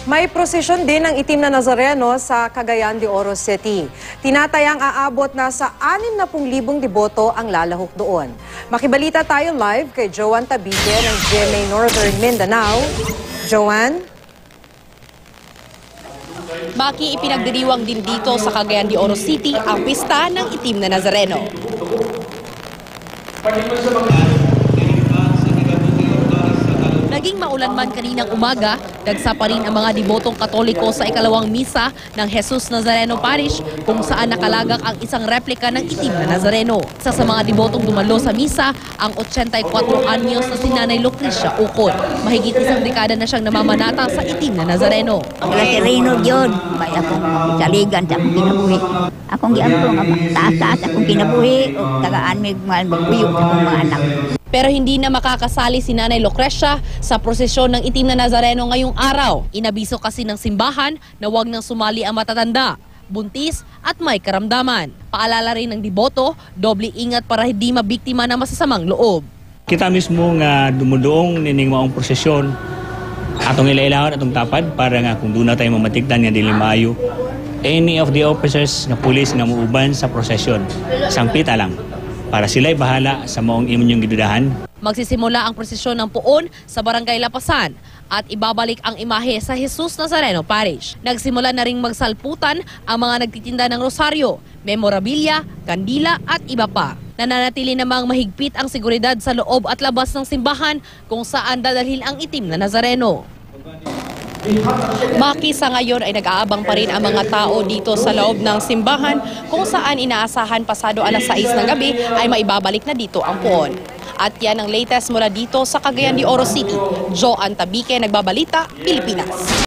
May prosesyon din ng itim na Nazareno sa Cagayan de Oro City. Tinatayang aabot na sa 60,000 deboto ang lalahok doon. Makibalita tayo live kay Joanne Tabique ng GMA Northern Mindanao. Joanne? Maki, ipinagdiriwang din dito sa Cagayan de Oro City ang pista ng itim na Nazareno. Naging maulan man kaninang umaga, dagsa pa rin ang mga debotong Katoliko sa ikalawang misa ng Jesus Nazareno Parish kung saan nakalagak ang isang replika ng itim na Nazareno. Isa sa mga debotong dumalo sa misa, ang 84 anyos na si Nanay Lucrecia Ucod. Mahigit isang dekada na siyang namamanata sa itim na Nazareno. Sila si Rino Diyon, may akong saligan sa akong kinabuhi. Akong giampong taas-taas akong kinabuhi o tagaan may magbuyog sa akong mga anak. Pero hindi na makakasali si Nanay Lucrecia sa prosesyon ng itim na Nazareno ngayong araw. Inabiso kasi ng simbahan na huwag nang sumali ang matatanda, buntis at may karamdaman. Paalala rin ng deboto, doble ingat para hindi mabiktima ng masasamang loob. Kita mismo nga dumudoong nining maong prosesyon atong ilailawan atong tapad para nga kung doon na tayo mamatigdan nga dili maayo. Any of the officers nga pulis nga muuban sa prosesyon, sangpita lang para sila'y bahala sa maong inyong gidudahan. Magsisimula ang prosesyon ng puon sa Barangay Lapasan at ibabalik ang imahe sa Jesus Nazareno Parish. Nagsimula na ring magsalputan ang mga nagtitinda ng rosaryo, memorabilia, kandila at iba pa. Nananatili namang mahigpit ang seguridad sa loob at labas ng simbahan kung saan dadalhin ang itim na Nazareno. Maki, sa ngayon ay nag-aabang pa rin ang mga tao dito sa loob ng simbahan kung saan inaasahan pasado alas 6 ng gabi ay maibabalik na dito ang puon. At yan ang latest mula dito sa Cagayan de Oro City. Joanne Tabique, Nagbabalita, Pilipinas.